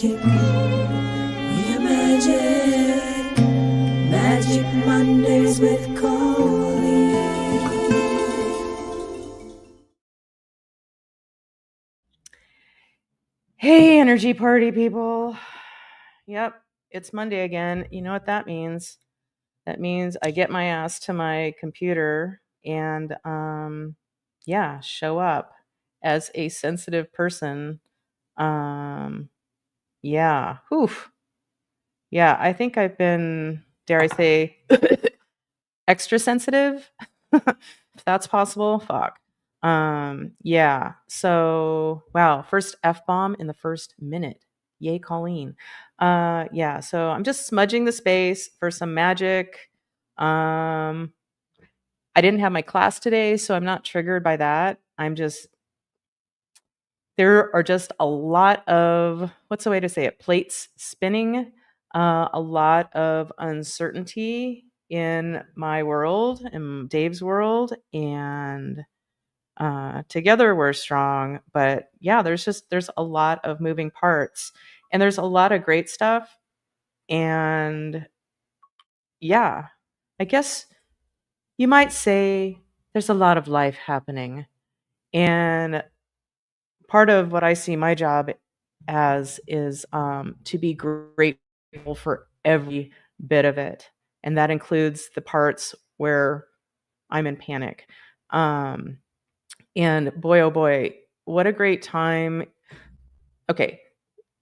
magic. We're magic. Magic Mondays with Coley. Hey, energy party people. Yep, it's Monday again. You know what that means? That means I get my ass to my computer and show up as a sensitive person. Um yeah. Whew. Yeah, I think I've been, dare I say, extra sensitive. If that's possible. Fuck. Yeah. So wow, first F bomb in the first minute. Yay, Colleen. Yeah, so I'm just smudging the space for some magic. Um, I didn't have my class today, so I'm not triggered by that. There are just a lot of, what's the way to say it? Plates spinning, a lot of uncertainty in my world, in Dave's world, and together we're strong. But yeah, there's a lot of moving parts, and there's a lot of great stuff. And yeah, I guess you might say there's a lot of life happening. And part of what I see my job as is to be grateful for every bit of it. And that includes the parts where I'm in panic. Um, and boy, oh boy, what a great time. Okay.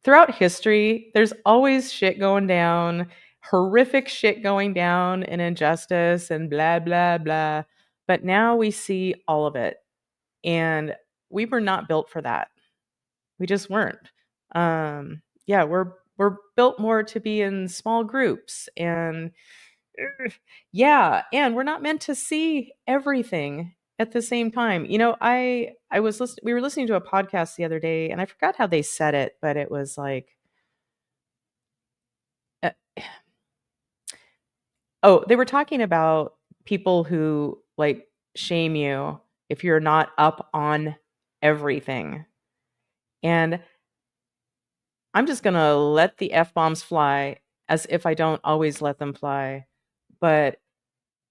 Throughout history, there's always shit going down, horrific shit going down, and injustice and blah, blah, blah. But now we see all of it. And we were not built for that. We just weren't. Yeah, we're built more to be in small groups, and yeah, and we're not meant to see everything at the same time. You know, we were listening to a podcast the other day, and I forgot how they said it, but it was like, uh, oh, they were talking about people who like shame you if you're not up on everything. And I'm just going to let the F bombs fly as if I don't always let them fly. But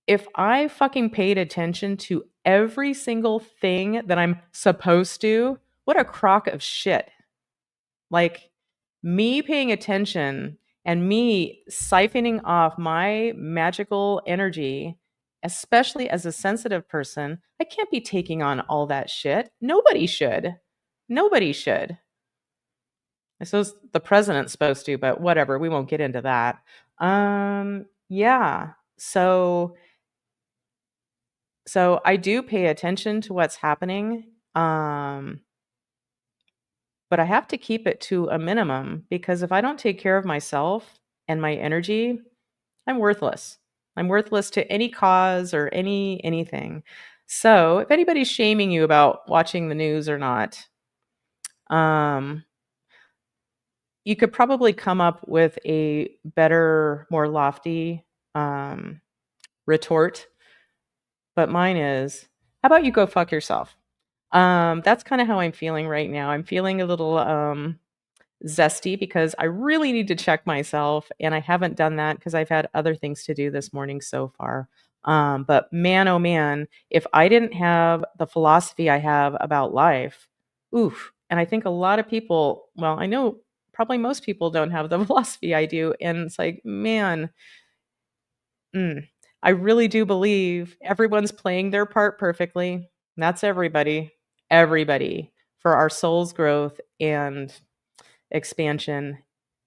if I fucking paid attention to every single thing that I'm supposed to, what a crock of shit. Like, me paying attention and me siphoning off my magical energy, especially as a sensitive person, I can't be taking on all that shit. Nobody should. Nobody should. I suppose the president's supposed to, but whatever. We won't get into that. Yeah. So I do pay attention to what's happening. But I have to keep it to a minimum because if I don't take care of myself and my energy, I'm worthless. I'm worthless to any cause or anything. So if anybody's shaming you about watching the news or not, um, you could probably come up with a better, more lofty retort. But mine is, how about you go fuck yourself? That's kind of how I'm feeling right now. I'm feeling a little zesty because I really need to check myself, and I haven't done that because I've had other things to do this morning so far. But man, oh man, if I didn't have the philosophy I have about life, oof. And I think a lot of people, well, I know probably most people don't have the philosophy I do. And it's like, man, I really do believe everyone's playing their part perfectly. That's everybody, everybody for our soul's growth and expansion.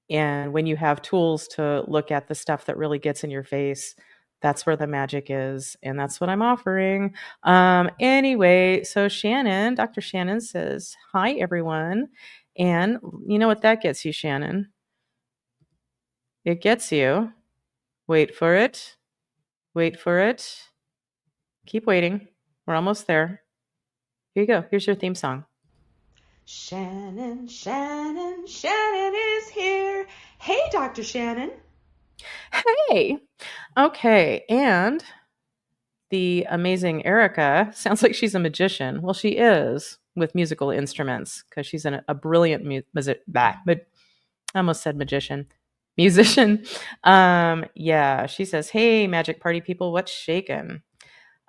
And when you have tools to look at the stuff that really gets in your face, that's where the magic is. And that's what I'm offering. Anyway, so Dr. Shannon says, hi, everyone. And you know what that gets you, Shannon? It gets you, wait for it, wait for it. Keep waiting. We're almost there. Here you go. Here's your theme song. Shannon, Shannon, Shannon is here. Hey, Dr. Shannon. Hey. Okay. And the amazing Erica sounds like she's a magician. Well, she is with musical instruments because she's a brilliant I almost said magician, musician. Yeah, she says, "Hey, magic party people, what's shaking?"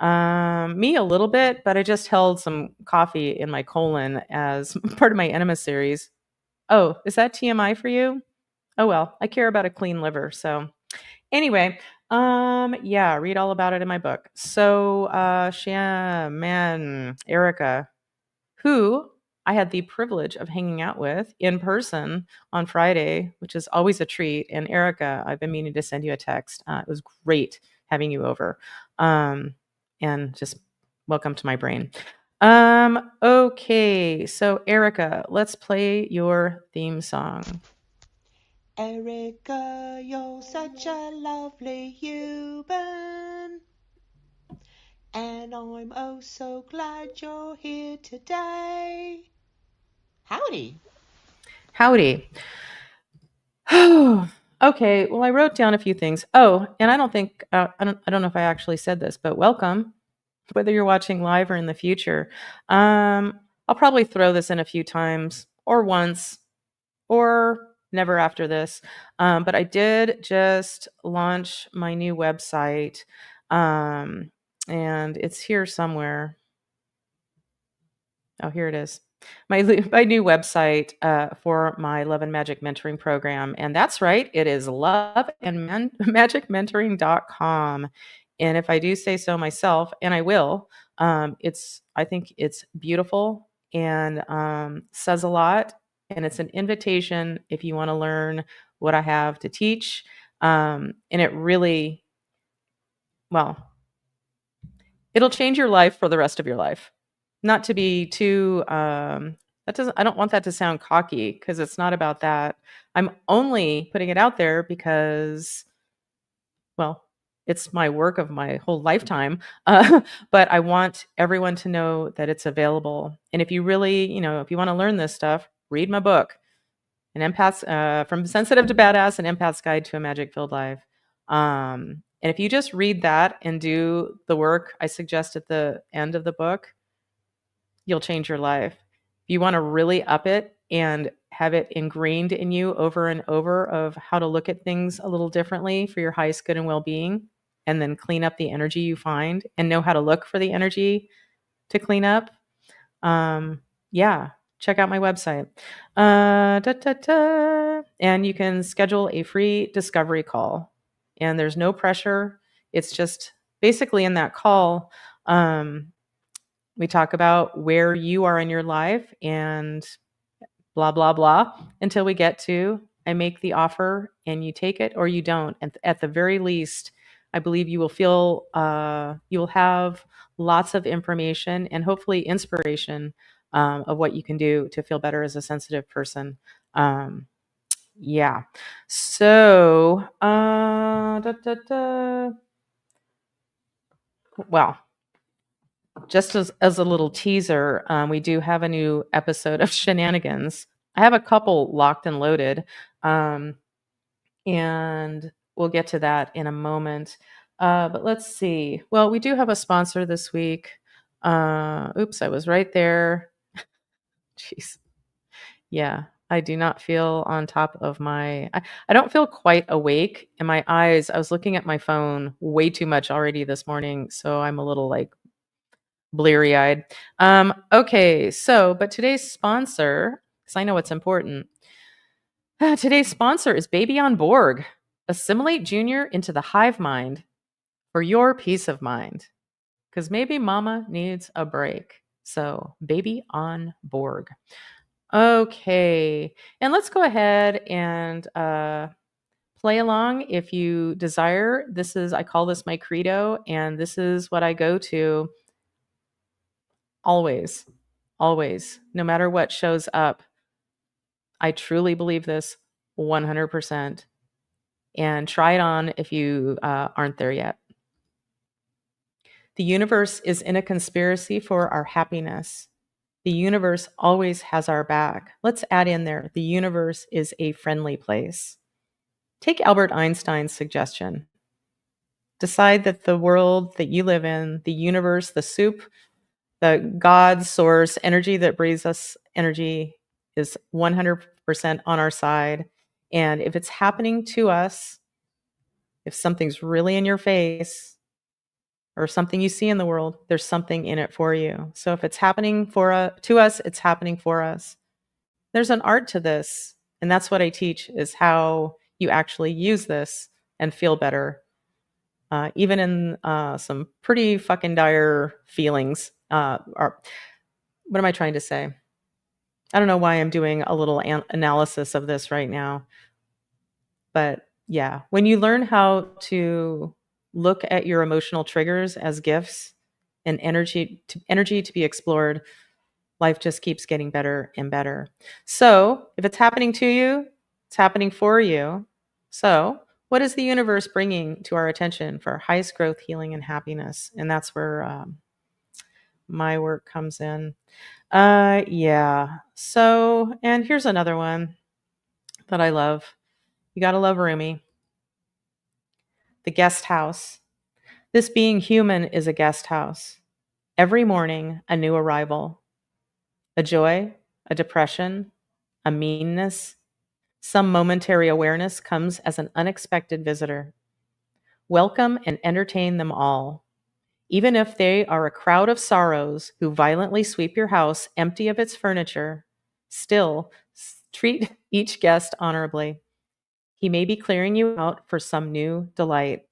Me a little bit, but I just held some coffee in my colon as part of my enema series. Oh, is that TMI for you? Oh well, I care about a clean liver. So anyway, yeah, read all about it in my book. So man, Erica, who I had the privilege of hanging out with in person on Friday, which is always a treat. And Erica, I've been meaning to send you a text. It was great having you over. And just welcome to my brain. Okay, so Erica, let's play your theme song. Erica, you're such a lovely human, and I'm oh so glad you're here today. Howdy. Howdy. Okay, well, I wrote down a few things. Oh, and I don't think I don't know if I actually said this, but welcome, whether you're watching live or in the future. I'll probably throw this in a few times, or once, or never after this. But I did just launch my new website, and it's here somewhere. Oh, here it is. My new website for my Love and Magic Mentoring program. And that's right, it is loveandmagicmentoring.com. And if I do say so myself, and I will, I think it's beautiful and says a lot. And it's an invitation if you want to learn what I have to teach. And it really, well, it'll change your life for the rest of your life. Not to be too I don't want that to sound cocky, because it's not about that. I'm only putting it out there because, well, it's my work of my whole lifetime. But I want everyone to know that it's available. And if you really, if you want to learn this stuff, read my book, An Empath's From Sensitive to Badass, An Empath's Guide to a Magic Filled Life. And if you just read that and do the work I suggest at the end of the book, you'll change your life. If you want to really up it and have it ingrained in you over and over of how to look at things a little differently for your highest good and well-being, and then clean up the energy you find and know how to look for the energy to clean up, yeah, check out my website. And you can schedule a free discovery call. And there's no pressure. It's just basically in that call, we talk about where you are in your life and blah, blah, blah, until we get to I make the offer and you take it or you don't. And at the very least, I believe you will feel, you will have lots of information and hopefully inspiration of what you can do to feel better as a sensitive person. Yeah. So, well, just as a little teaser, we do have a new episode of Shenanigans. I have a couple locked and loaded, and we'll get to that in a moment. But let's see. Well, we do have a sponsor this week. Oops, I was right there. Jeez. Yeah, I do not feel on top of I don't feel quite awake in my eyes. I was looking at my phone way too much already this morning, so I'm a little like bleary eyed. Okay, but today's sponsor, because I know it's important, today's sponsor is Baby on Borg. Assimilate Junior into the hive mind for your peace of mind, because maybe mama needs a break. So, Baby on Borg. Okay, and let's go ahead and play along if you desire. I call this my credo, and this is what I go to always, always, no matter what shows up. I truly believe this 100%. And try it on if you aren't there yet. The universe is in a conspiracy for our happiness. The universe always has our back. Let's add in there, the universe is a friendly place. Take Albert Einstein's suggestion. Decide that the world that you live in, the universe, the soup, the God source, energy that breathes us energy, is 100% on our side. And if it's happening to us, if something's really in your face or something you see in the world, there's something in it for you. So if it's happening to us, it's happening for us. There's an art to this. And that's what I teach, is how you actually use this and feel better, even in some pretty fucking dire feelings. What am I trying to say? I don't know why I'm doing a little analysis of this right now. But yeah, when you learn how to look at your emotional triggers as gifts and energy to be explored, life just keeps getting better and better. So if it's happening to you, it's happening for you. So what is the universe bringing to our attention for our highest growth, healing, and happiness? And that's where my work comes in. Yeah. So, and here's another one that I love. You got to love Rumi. The guest house. This being human is a guest house. Every morning, a new arrival. A joy, a depression, a meanness. Some momentary awareness comes as an unexpected visitor. Welcome and entertain them all. Even if they are a crowd of sorrows who violently sweep your house empty of its furniture, still treat each guest honorably. He may be clearing you out for some new delight.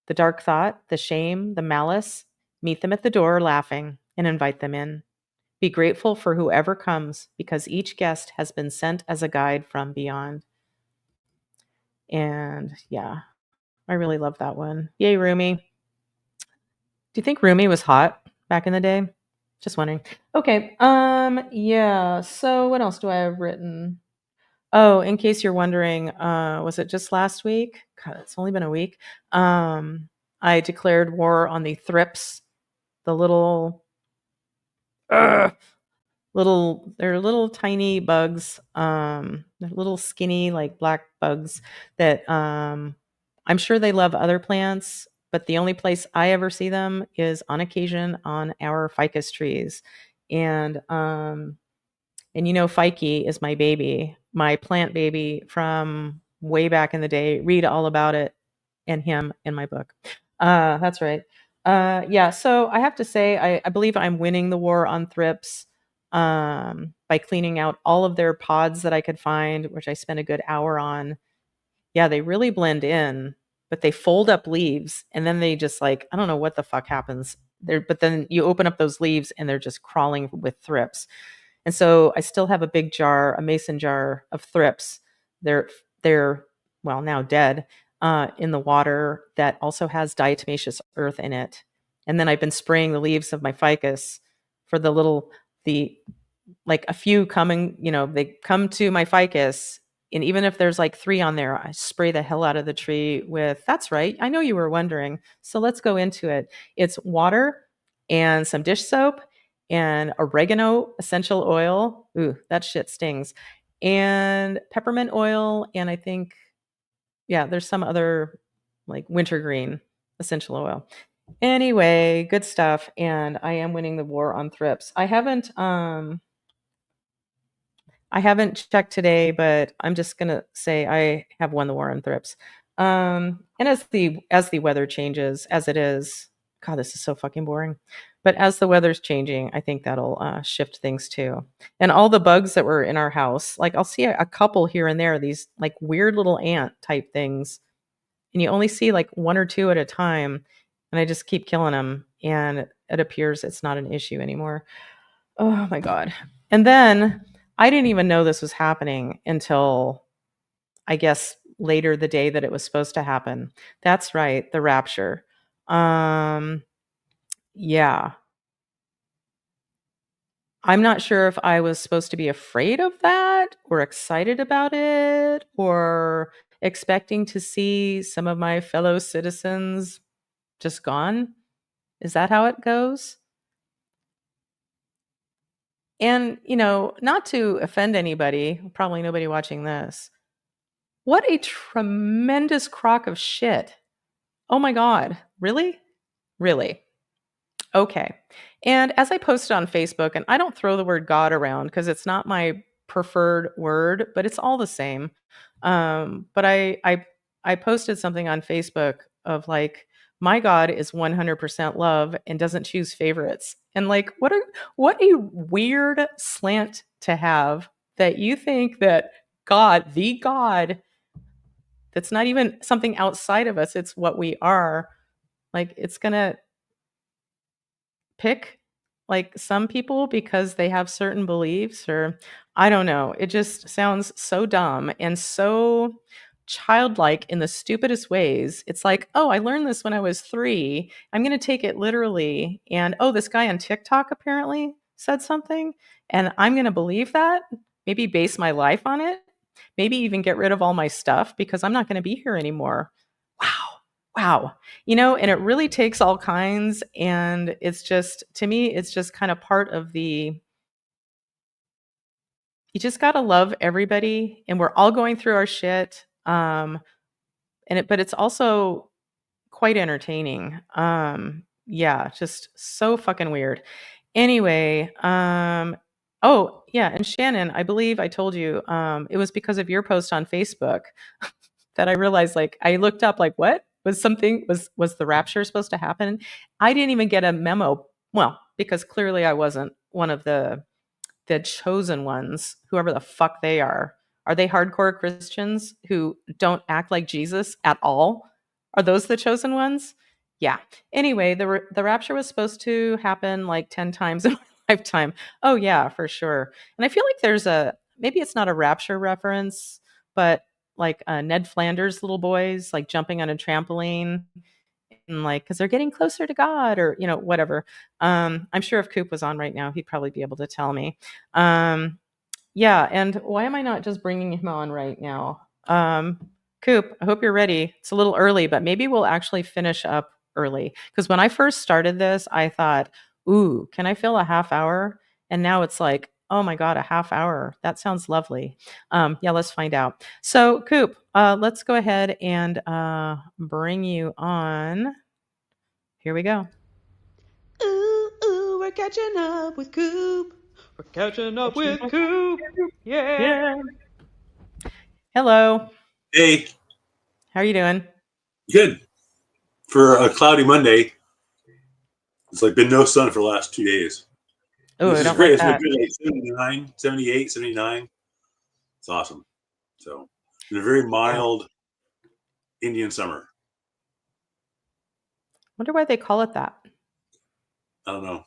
The dark thought, the shame, the malice, meet them at the door laughing and invite them in. Be grateful for whoever comes, because each guest has been sent as a guide from beyond. And yeah, I really love that one. Yay, Rumi. Do you think Rumi was hot back in the day? Just wondering. Okay. Yeah. So what else do I have written? Oh, in case you're wondering, was it just last week? God, it's only been a week. I declared war on the thrips, the uh, they're little tiny bugs. They're little skinny, like black bugs that I'm sure they love other plants, but the only place I ever see them is on occasion on our ficus trees. And you know, Fikey is my baby, my plant baby from way back in the day. Read all about it and him in my book. That's right. Yeah, so I have to say, I believe I'm winning the war on thrips by cleaning out all of their pods that I could find, which I spent a good hour on. Yeah, they really blend in, but they fold up leaves and then they just like, I don't know what the fuck happens there, but then you open up those leaves and they're just crawling with thrips. And so I still have a big jar, a mason jar of thrips. They're well, now dead, in the water that also has diatomaceous earth in it. And then I've been spraying the leaves of my ficus for the like a few coming, they come to my ficus. And even if there's like 3 on there, I spray the hell out of the tree with, that's right. I know you were wondering. So let's go into it. It's water and some dish soap and oregano essential oil. Ooh, that shit stings. And peppermint oil. And I think, yeah, there's some other like wintergreen essential oil. Anyway, good stuff. And I am winning the war on thrips. I haven't checked today, but I'm just gonna say I have won the war on thrips. And as the weather changes, as it is, God, this is so fucking boring. But as the weather's changing, I think that'll shift things too. And all the bugs that were in our house, like I'll see a couple here and there, these like weird little ant type things, and you only see like 1 or 2 at a time. And I just keep killing them, and it appears it's not an issue anymore. Oh my God. And then I didn't even know this was happening until I guess later the day that it was supposed to happen. That's right, the rapture. Yeah. I'm not sure if I was supposed to be afraid of that or excited about it or expecting to see some of my fellow citizens just gone. Is that how it goes? And, not to offend anybody, probably nobody watching this. What a tremendous crock of shit. Oh my God. Really? Really? Okay. And as I posted on Facebook, and I don't throw the word God around because it's not my preferred word, but it's all the same. But I posted something on Facebook of like, my God is 100% love and doesn't choose favorites. And like, what a weird slant to have, that you think that God, the God, that's not even something outside of us, it's what we are, like it's gonna pick like some people because they have certain beliefs, or I don't know. It just sounds so dumb and so childlike in the stupidest ways. It's like, oh, I learned this when I was 3. I'm going to take it literally. And oh, this guy on TikTok apparently said something, and I'm going to believe that, maybe base my life on it, maybe even get rid of all my stuff because I'm not going to be here anymore. Wow. Wow. And it really takes all kinds. And it's just, to me, it's just kind of part of you just got to love everybody. And we're all going through our shit. But it's also quite entertaining. Yeah, just so fucking weird. Anyway, oh, yeah. And Shannon, I believe I told you, it was because of your post on Facebook that I realized, like, I looked up, like, what was the rapture supposed to happen? I didn't even get a memo. Well, because clearly I wasn't one of the chosen ones, whoever the fuck they are. Are they hardcore Christians who don't act like Jesus at all? Are those the chosen ones? Yeah. Anyway, the rapture was supposed to happen like 10 times in my lifetime. Oh yeah, for sure. And I feel like there's maybe it's not a rapture reference, but like Ned Flanders' little boys like jumping on a trampoline, and like, because they're getting closer to God, or whatever. I'm sure if Coop was on right now, he'd probably be able to tell me. Yeah, and why am I not just bringing him on right now? Coop, I hope you're ready. It's a little early, but maybe we'll actually finish up early, because when I first started this, I thought, ooh, can I fill a half hour? And now it's like, oh my God, a half hour. That sounds lovely. Yeah, let's find out. So Coop, let's go ahead and bring you on. Here we go. Ooh, ooh, we're catching up with Coop. We're catching up with Coop. Yeah. Yeah. Hello. Hey, How are you doing? good. For a cloudy Monday, it's like been no sun for the last 2 days. Oh, This I is don't great. like It's been that. good, like 79, 78, 79. It's awesome. So, it's been a very Yeah. mild Indian summer. Wonder why they call it that. I don't know.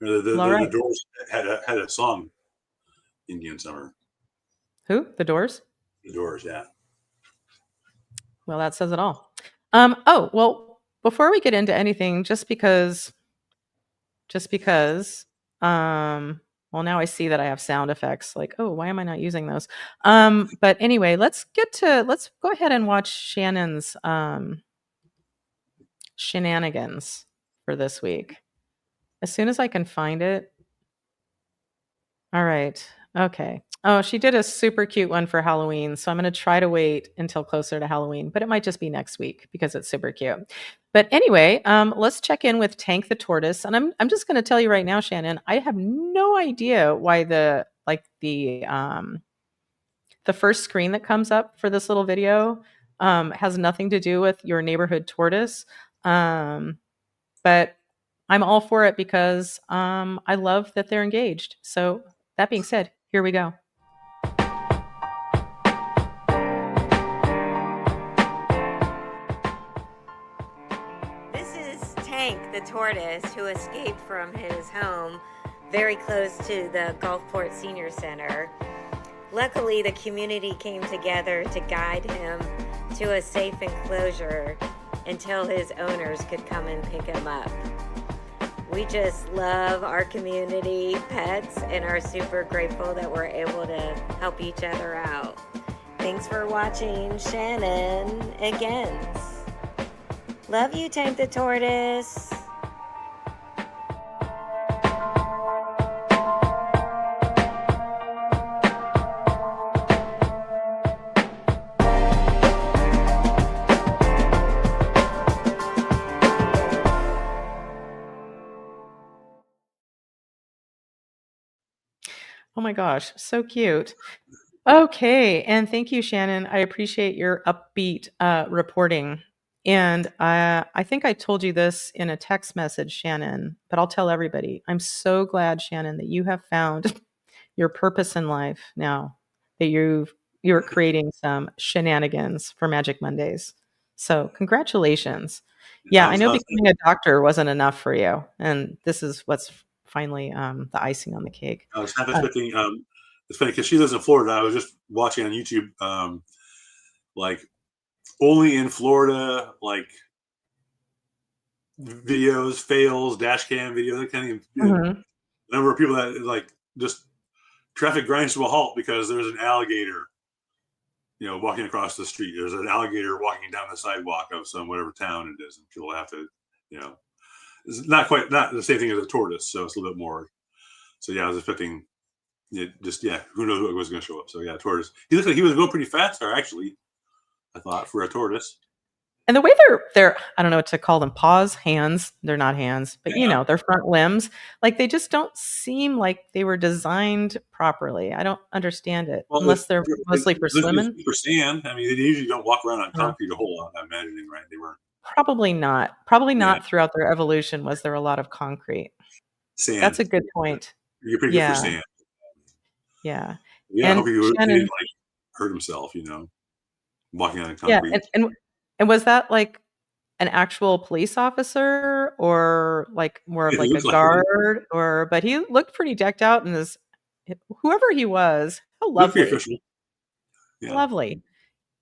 The Well, all right. Doors had a song, Indian Summer. Who? The Doors? The Doors, yeah. Well, that says it all. Oh, well, before we get into anything, just because, well, now I see that I have sound effects. Like, oh, why am I not using those? But anyway, let's go ahead and watch Shannon's shenanigans for this week. As soon as I can find it. All right. Okay. Oh, she did a super cute one for Halloween. So I'm going to try to wait until closer to Halloween, but it might just be next week because it's super cute. But anyway, let's check in with Tank the Tortoise. And I'm just going to tell you right now, Shannon, I have no idea why the first screen that comes up for this little video has nothing to do with your neighborhood tortoise. But I'm all for it because I love that they're engaged. So that being said, here we go. This is Tank the tortoise, who escaped from his home very close to the Gulfport Senior Center. Luckily, the community came together to guide him to a safe enclosure until his owners could come and pick him up. We just love our community pets and are super grateful that we're able to help each other out. Thanks for watching Shannon Against. Love you, Tank the Tortoise. Oh my gosh, so cute. Okay, and thank you, Shannon. I appreciate your upbeat reporting. And I think I told you this in a text message, Shannon, but I'll tell everybody. I'm so glad, Shannon, that you have found your purpose in life now, that you're creating some shenanigans for Magic Mondays. So congratulations. Yeah, I know becoming a doctor wasn't enough for you, and this is what's finally the icing on the cake. I was half expecting. It's funny because she lives in Florida. I was just watching on YouTube, like only in Florida, like videos, fails, dash cam videos, that kind of Mhm. number of people that like just traffic grinds to a halt because there's an alligator, walking across the street. There's an alligator walking down the sidewalk of some whatever town it is, and people have to, it's not the same thing as a tortoise, so it's a little bit more. So yeah, I was expecting who knows what was going to show up. So yeah, tortoise. He looked like he was going pretty fast there, actually. I thought for a tortoise. And the way they're I don't know what to call them, paws, hands, they're not hands, but Yeah. their front limbs, like they just don't seem like they were designed properly. I don't understand it Well, unless they're mostly for swimming. for sand. I mean, they usually don't walk around on Uh, concrete a whole lot. I'm imagining, right? They weren't. Probably not. Probably Yeah, not throughout their evolution was there a lot of concrete. That's sand. a good point. You're pretty good for Yeah, sand. yeah. Yeah, I hope And he didn't Shannon, like hurt himself. Walking on yeah, concrete. and was that like an actual police officer or like more of It like a looks like one. guard but he looked pretty decked out in this whoever he was. How Looked pretty lovely. official. Yeah. Lovely.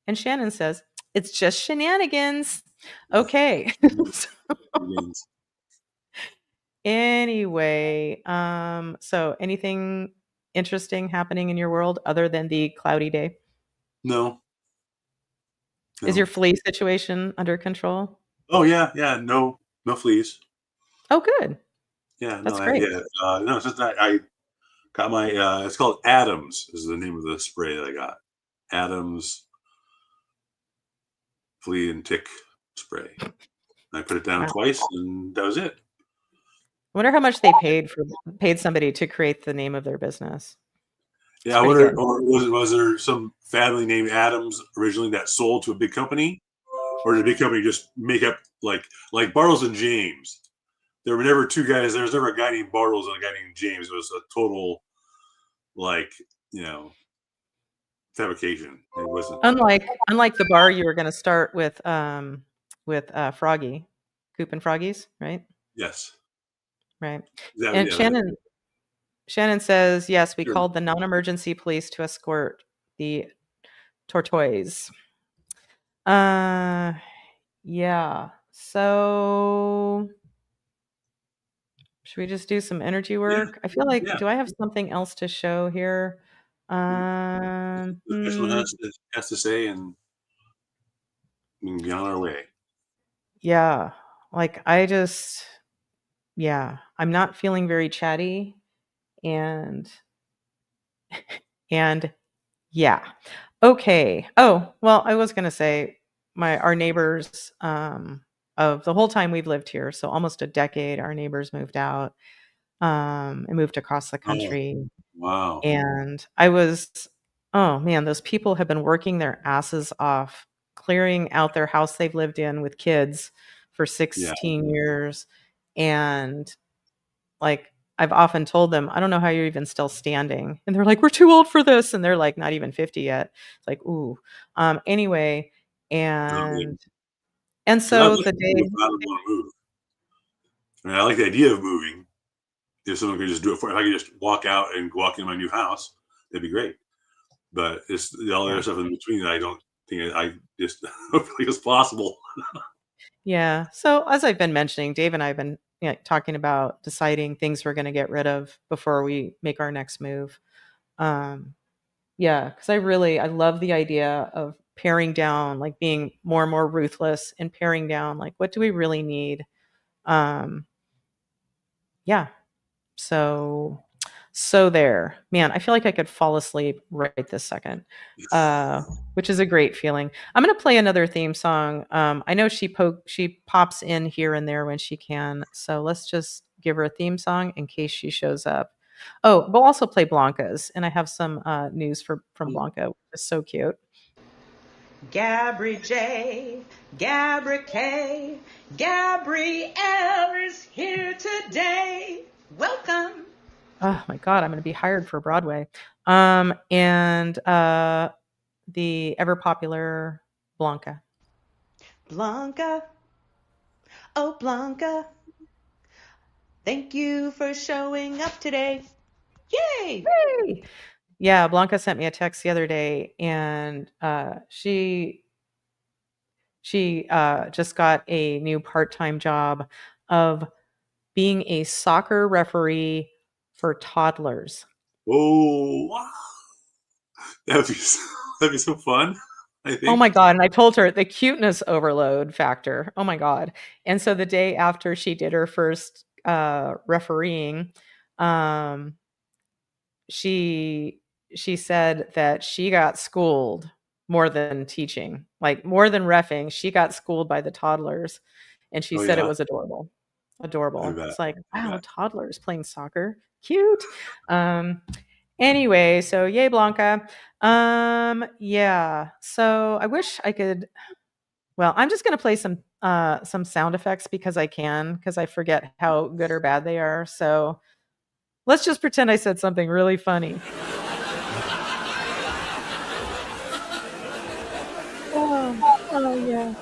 And Shannon says, "It's just shenanigans." Okay. Begins. Anyway, so anything interesting happening in your world other than the cloudy day? No, Is your no. flea situation under control? Oh yeah, yeah. No, no fleas. Oh, good. Yeah, no, That's great. yeah. No, it's just that I got my. It's called Adams. Is the name of the spray that I got. Adams flea and tick spray. I put it down Wow. twice, and that was it. I wonder how much they paid somebody to create the name of their business. It's Yeah, I pretty wonder, good. or was there some family named Adams originally that sold to a big company, or did the big company just make up like Bartles and James? There were never two guys. There was never a guy named Bartles and a guy named James. It was a total like fabrication. It wasn't. Unlike the bar you were going to start with Froggy, Coop and Froggies, right? Yes. Right. That, And yeah. Shannon says, yes, we Sure. called the non-emergency police to escort the tortoise. Yeah. So should we just do some energy work? I feel like, Yeah. do I have something else to show here? The official has to say, and we can be on our way. Yeah. Like I'm not feeling very chatty and yeah. Okay. Oh, well, I was going to say our neighbors of the whole time we've lived here, so almost a decade, our neighbors moved out and moved across the Oh, country. wow. And oh man, those people have been working their asses off clearing out their house they've lived in with kids for Yeah. 16 years. And like I've often told them, I don't know how you're even still standing. And they're like, we're too old for this. And they're like, not even 50 yet. It's like, ooh. Anyway, and Because I so would like the to move day, if I would want to move. I mean, I like the idea of moving. If someone could just do it for, if I could just walk out and walk in my new house, that'd be great. But it's all the yeah. other stuff in between that I don't think I just don't think it's possible. Yeah. So as I've been mentioning, Dave and I have been talking about deciding things we're going to get rid of before we make our next move. Yeah, because I love the idea of paring down, like being more and more ruthless and paring down, like what do we really need? Um, yeah. So there, man, I feel like I could fall asleep right this second, which is a great feeling. I'm gonna play another theme song. I know she pops in here and there when she can, so let's just give her a theme song in case she shows up. Oh, we'll also play Blanca's, and I have some news from Blanca, which is so cute. Gabri J, Gabri K, Gabrielle is here today. Welcome. Oh my God, I'm going to be hired for Broadway. And the ever popular Blanca. Blanca. Oh, Blanca. Thank you for showing up today. Yay! Yay! Yeah, Blanca sent me a text the other day, and she just got a new part-time job of being a soccer referee for toddlers. Oh, wow. That'd be so fun, I think. Oh my God. And I told her the cuteness overload factor. Oh my God. And so the day after she did her first refereeing, she said that she got schooled more than teaching, like more than reffing. She got schooled by the toddlers, and she Oh, said it yeah? was adorable. I Adorable. bet. It's like, I wow, bet. toddlers playing soccer. Cute. Anyway, so yay, Blanca. Yeah. So I wish I could. Well, I'm just gonna play some sound effects because I can, because I forget how good or bad they are. So let's just pretend I said something really funny. Oh yeah.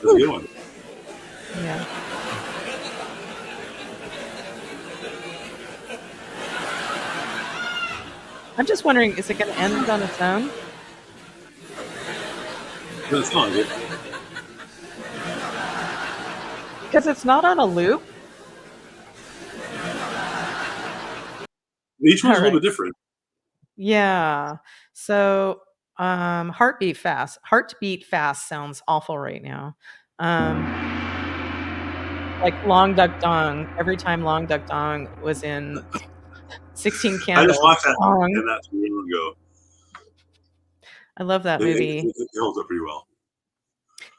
That's a good one. Yeah. I'm just wondering, is it going to end on its own? Doesn't sound like it. Because it's not on a loop. Each one's All a little right. bit different. Yeah. So heartbeat fast. Heartbeat fast sounds awful right now. Like Long Duck Dong. Every time Long Duck Dong was in 16 I Candles. just watched that Dong. and that's a year ago. I love that movie. It holds up pretty well.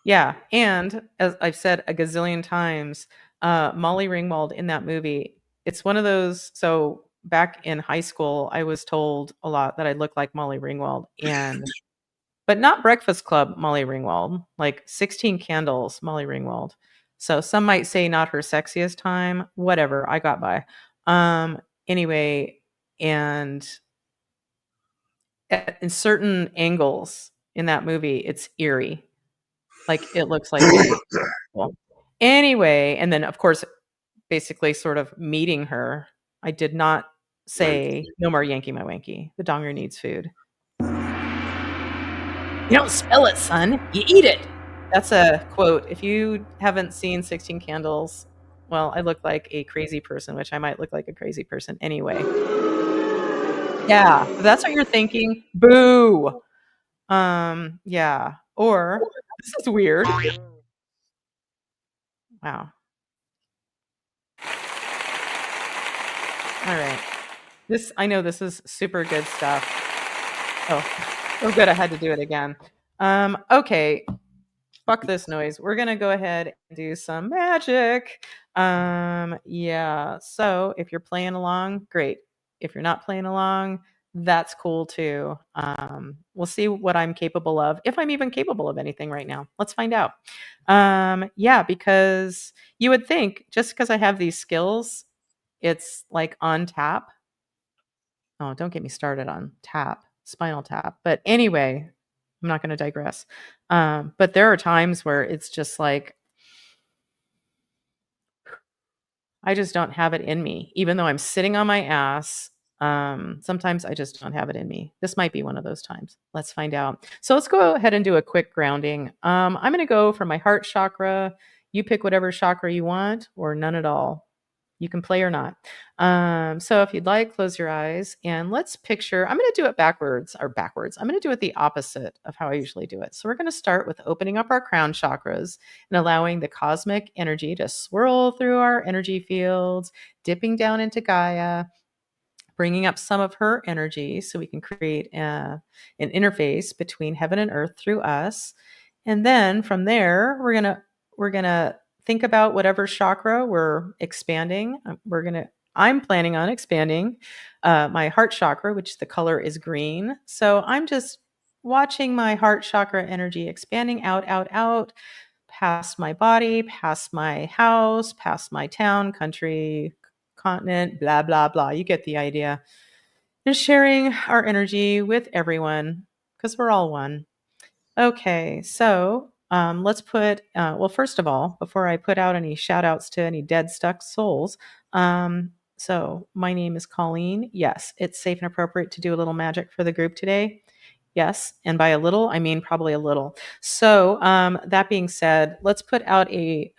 Yeah, and as I've said a gazillion times, Molly Ringwald in that movie, it's one of those. So back in high school, I was told a lot that I looked like Molly Ringwald, but not Breakfast Club Molly Ringwald, like 16 Candles Molly Ringwald. So some might say not her sexiest time, whatever, I got by. Anyway, and in certain angles in that movie, it's eerie. Like it looks like well, anyway, and then of course, basically sort of meeting her, I did not say no more Yankee my wanky. The donger needs food. You don't spell it, son. You eat it. That's a quote. If you haven't seen 16 Candles, well, I look like a crazy person, which I might look like a crazy person anyway. Yeah, if that's what you're thinking. Boo. Yeah. Or this is weird. Wow. All right. I know this is super good stuff. Oh good. I had to do it again. Okay. Fuck this noise. We're going to go ahead and do some magic. Yeah. So if you're playing along, great. If you're not playing along, that's cool too. We'll see what I'm capable of, if I'm even capable of anything right now. Let's find out. Yeah, because you would think just because I have these skills, it's like on tap. Oh, don't get me started on tap, Spinal Tap. But anyway, I'm not going to digress. But there are times where it's just like, I just don't have it in me, even though I'm sitting on my ass. Sometimes I just don't have it in me. This might be one of those times. Let's find out. So let's go ahead and do a quick grounding. I'm going to go for my heart chakra. You pick whatever chakra you want, or none at all. You can play or not. So if you'd like, close your eyes and let's picture, I'm going to do it backwards. I'm going to do it the opposite of how I usually do it. So we're going to start with opening up our crown chakras and allowing the cosmic energy to swirl through our energy fields, dipping down into Gaia, bringing up some of her energy so we can create an interface between heaven and earth through us. And then from there, we're going to think about whatever chakra we're expanding. I'm planning on expanding my heart chakra, which the color is green. So I'm just watching my heart chakra energy expanding out, past my body, past my house, past my town, country, continent, blah, blah, blah. You get the idea. And sharing our energy with everyone because we're all one. Okay, so let's put, well, first of all, before I put out any shout outs to any dead stuck souls, so my name is Colleen. Yes, it's safe and appropriate to do a little magic for the group today. Yes, and by a little, I mean probably a little. So that being said, let's put out a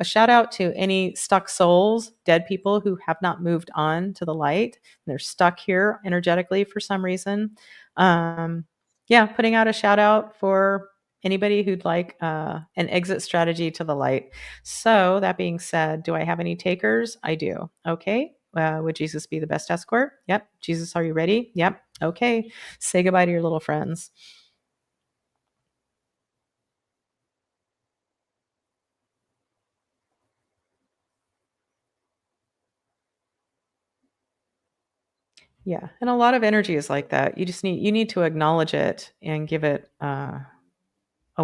shout out to any stuck souls, dead people who have not moved on to the light. They're stuck here energetically for some reason. Yeah, putting out a shout out for anybody who'd like an exit strategy to the light. So that being said, do I have any takers? I do. Okay. Would Jesus be the best escort? Yep. Jesus, are you ready? Yep. Okay. Say goodbye to your little friends. Yeah. And a lot of energy is like that. You need to acknowledge it and give it a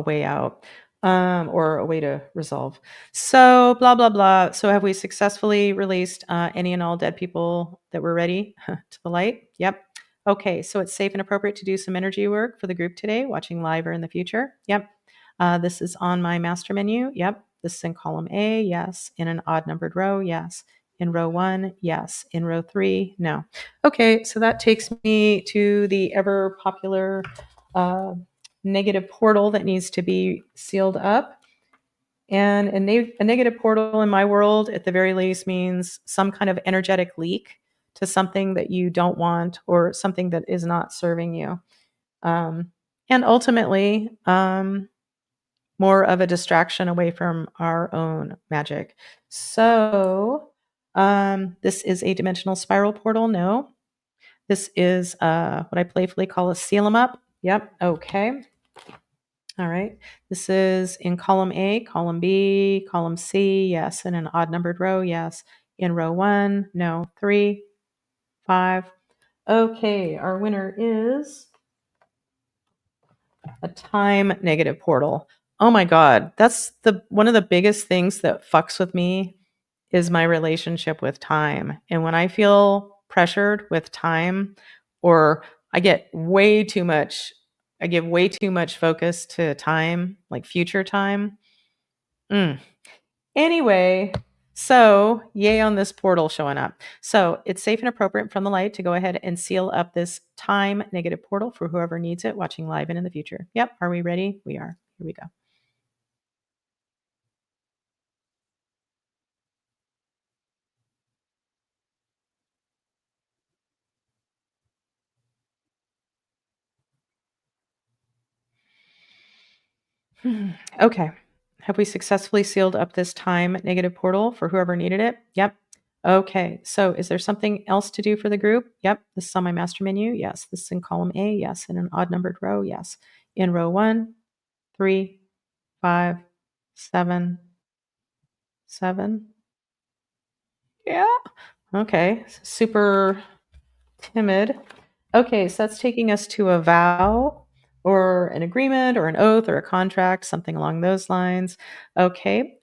way out, or a way to resolve. So, blah, blah, blah. So, have we successfully released any and all dead people that were ready to the light? Yep. Okay. So, it's safe and appropriate to do some energy work for the group today, watching live or in the future. Yep. This is on my master menu. Yep. This is in column A. Yes. In an odd numbered row. Yes. In row 1. Yes. In row 3. No. Okay. So, that takes me to the ever popular negative portal that needs to be sealed up. And a negative portal in my world, at the very least, means some kind of energetic leak to something that you don't want or something that is not serving you. And ultimately, more of a distraction away from our own magic. So, this is a dimensional spiral portal. No. This is what I playfully call a seal 'em up. Yep. Okay. All right. This is in column A, column B, column C. Yes. In an odd numbered row. Yes. In row 1. No. 3, 5. Okay. Our winner is a time negative portal. Oh my God. That's one of the biggest things that fucks with me is my relationship with time. And when I feel pressured with time, or I get way too much, I give way too much focus to time, like future time. Anyway, so yay on this portal showing up. So it's safe and appropriate from the light to go ahead and seal up this time negative portal for whoever needs it, watching live and in the future. Yep. Are we ready? We are. Here we go. Okay. Have we successfully sealed up this time negative portal for whoever needed it? Yep. Okay. So is there something else to do for the group? Yep. This is on my master menu. Yes. This is in column A. Yes. In an odd numbered row. Yes. In row 1, 3, 5, 7, 7. Yeah. Okay. Super timid. Okay, so that's taking us to a vow or an agreement or an oath or a contract, something along those lines. Okay,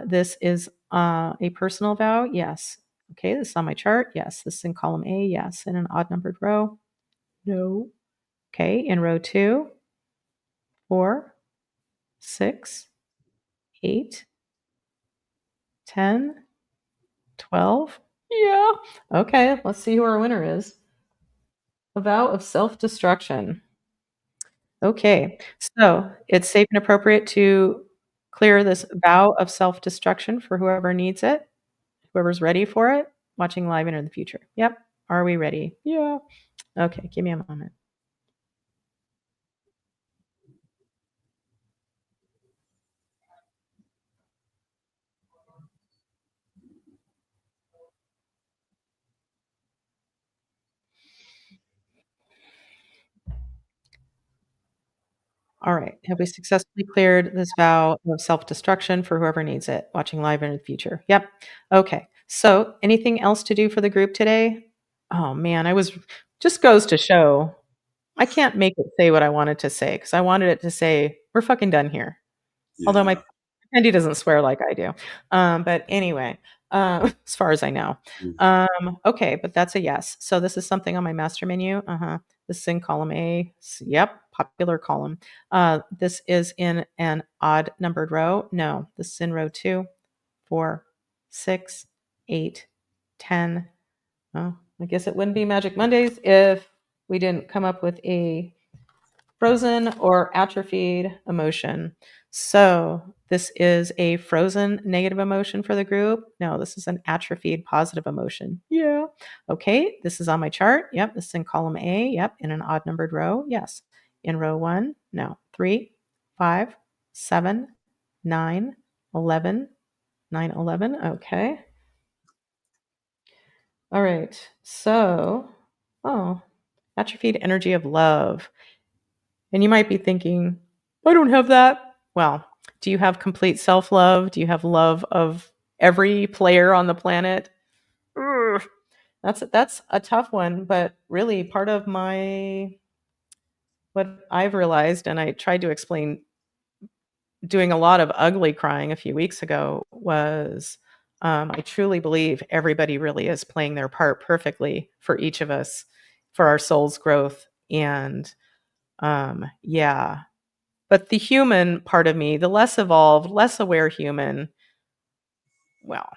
this is a personal vow. Yes. Okay, this is on my chart. Yes. This is in column A. Yes. In an odd numbered row. No. Okay, in row 2, 4, 6, 8, 10, 12. Yeah. Okay, let's see who our winner is. A vow of self destruction. Okay, so it's safe and appropriate to clear this vow of self destruction for whoever needs it, whoever's ready for it, watching live and in the future. Yep. Are we ready? Yeah. Okay, give me a moment. All right. Have we successfully cleared this vow of self destruction for whoever needs it, watching live and in the future? Yep. Okay. So, anything else to do for the group today? Oh man, just goes to show I can't make it say what I wanted to say because I wanted it to say, we're fucking done here. Although Yeah. my Andy doesn't swear like I do. But anyway, as far as I know. Okay, but that's a yes. So this is something on my master menu. This is in column A. Yep, popular column. This is in an odd numbered row. No, this is in row 2, 4, 6, 8, 10. Oh, I guess it wouldn't be Magic Mondays if we didn't come up with a frozen or atrophied emotion. So this is a frozen negative emotion for the group. No, this is an atrophied positive emotion. Yeah. Okay, this is on my chart. Yep, this is in column A. Yep, in an odd numbered row. Yes. In row 1, no. 3, 5, 7, 9, 11, 9, 11. Okay. All right. So, atrophied energy of love. And you might be thinking, I don't have that. Well, do you have complete self love? Do you have love of every player on the planet? Ugh. That's a tough one, but really part of what I've realized, and I tried to explain doing a lot of ugly crying a few weeks ago, was I truly believe everybody really is playing their part perfectly for each of us, for our soul's growth. And yeah, but the human part of me, the less evolved, less aware human, well,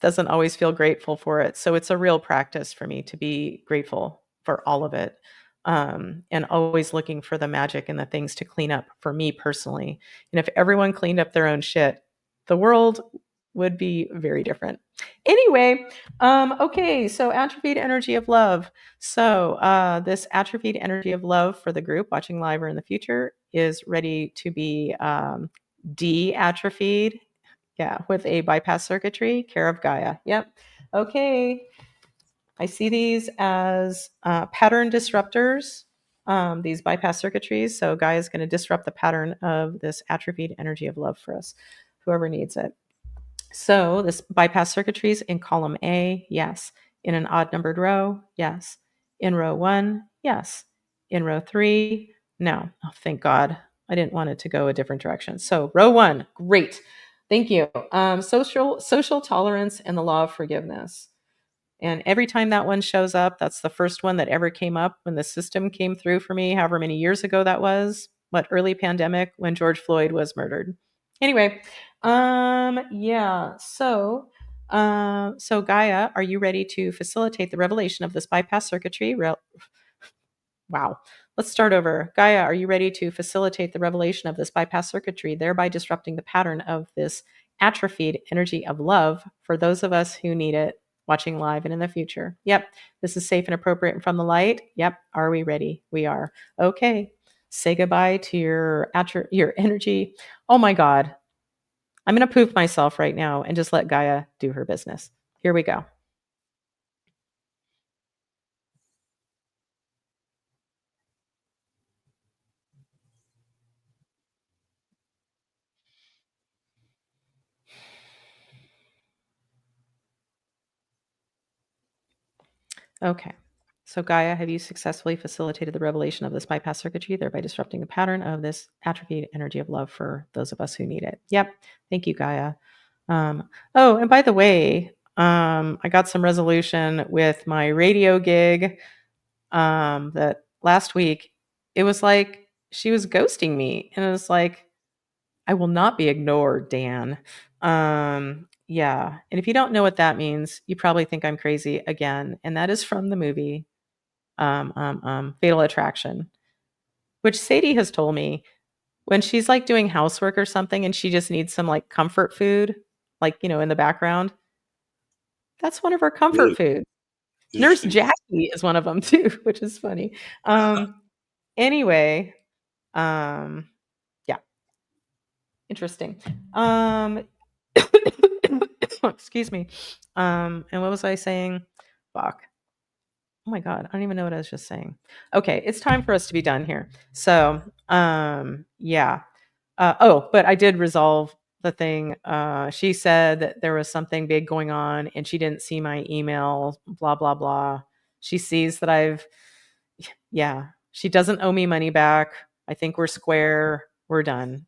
doesn't always feel grateful for it. So it's a real practice for me to be grateful for all of it. And always looking for the magic and the things to clean up for me personally. And if everyone cleaned up their own shit, the world would be very different. Anyway, okay, so atrophied energy of love. So this atrophied energy of love for the group watching live or in the future is ready to be de-atrophied. Yeah, with a bypass circuitry, care of Gaia. Yep. Okay. I see these as pattern disruptors, these bypass circuitries. So Gaia is going to disrupt the pattern of this atrophied energy of love for us, whoever needs it. So this bypass circuitries in column A, yes. In an odd numbered row, yes. In row 1, yes. In row 3, no. Oh, thank God. I didn't want it to go a different direction. So row 1, great. Thank you. Social tolerance and the law of forgiveness. And every time that one shows up, that's the first one that ever came up when the system came through for me, however many years ago that was. What, early pandemic when George Floyd was murdered. Anyway, yeah. So Gaia, are you ready to facilitate the revelation of this bypass circuitry? Wow. Let's start over. Gaia, are you ready to facilitate the revelation of this bypass circuitry, thereby disrupting the pattern of this atrophied energy of love for those of us who need it, watching live and in the future? Yep. This is safe and appropriate and from the light. Yep. Are we ready? We are. Okay. Say goodbye to your energy. Oh my God. I'm going to poof myself right now and just let Gaia do her business. Here we go. Okay. So Gaia, have you successfully facilitated the revelation of this bypass circuitry, thereby disrupting the pattern of this atrophied energy of love for those of us who need it? Yep. Thank you, Gaia. Oh, and by the way, I got some resolution with my radio gig that last week. It was like she was ghosting me. And it was like, I will not be ignored, Dan. Yeah. And if you don't know what that means, you probably think I'm crazy again. And that is from the movie Fatal Attraction, which Sadie has told me when she's like doing housework or something and she just needs some like comfort food, like, in the background. That's one of her comfort foods. Nurse Jackie is one of them too, which is funny. Anyway, yeah, interesting. Excuse me. And what was I saying? Fuck. Oh my God, I don't even know what I was just saying. Okay, it's time for us to be done here. So, yeah. But I did resolve the thing. She said that there was something big going on and she didn't see my email, blah, blah, blah. She sees that yeah, she doesn't owe me money back. I think we're square. We're done.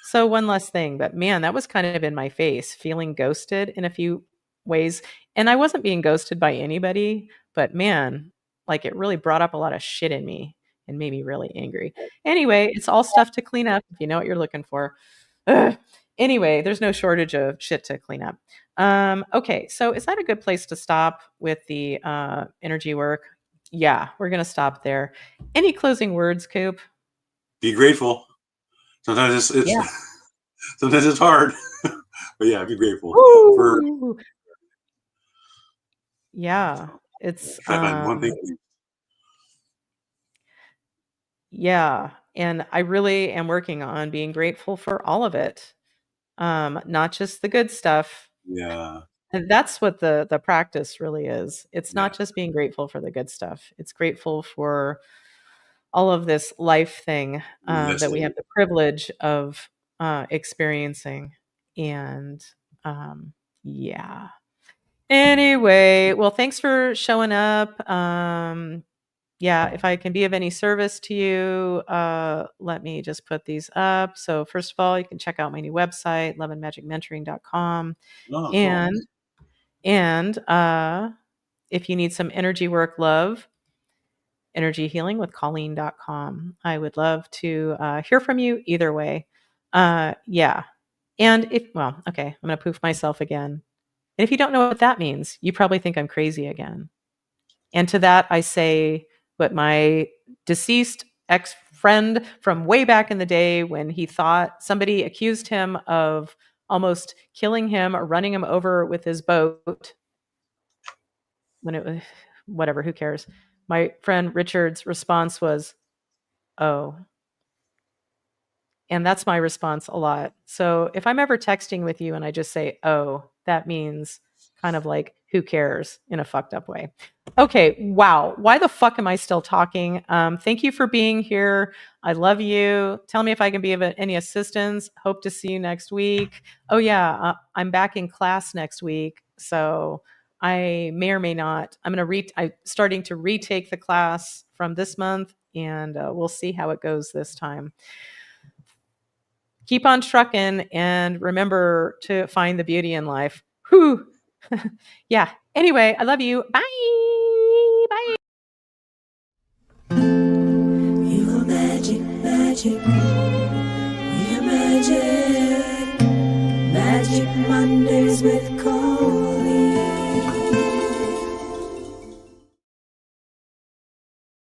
So one less thing. But man, that was kind of in my face, feeling ghosted in a few ways. And I wasn't being ghosted by anybody, but man, like it really brought up a lot of shit in me and made me really angry. Anyway, it's all stuff to clean up if you know what you're looking for. Ugh. Anyway, there's no shortage of shit to clean up. Okay, so is that a good place to stop with the energy work? Yeah, we're going to stop there. Any closing words, Coop? Be grateful. Sometimes it's Yeah. sometimes it's hard, but yeah, be grateful for. Woo! Yeah, it's Try to find one thing. yeah, and I really am working on being grateful for all of it, not just the good stuff. Yeah. And that's what the practice really is. It's Yeah. not just being grateful for the good stuff. It's grateful for all of this life thing that we have the privilege of experiencing. And yeah. Anyway, well, thanks for showing up. Yeah, if I can be of any service to you, let me just put these up. So first of all, you can check out my new website, loveandmagicmentoring.com. Oh, cool. And if you need some energy work, love, energy healing with Colleen.com. I would love to hear from you either way. Yeah. And okay, I'm going to poof myself again. And if you don't know what that means, you probably think I'm crazy again. And to that, I say what my deceased ex-friend from way back in the day, when he thought somebody accused him of almost killing him or running him over with his boat. When it was, whatever, who cares? My friend Richard's response was, "Oh." And that's my response a lot. So if I'm ever texting with you and I just say, "Oh," that means kind of like, who cares, in a fucked up way. Okay, wow. Why the fuck am I still talking? Thank you for being here. I love you. Tell me if I can be of any assistance. Hope to see you next week. Oh yeah, I'm back in class next week. So I may or may not. I'm starting to retake the class from this month, and we'll see how it goes this time. Keep on trucking and remember to find the beauty in life. Whew. Yeah. Anyway, I love you. Bye. Bye. You are magic, magic.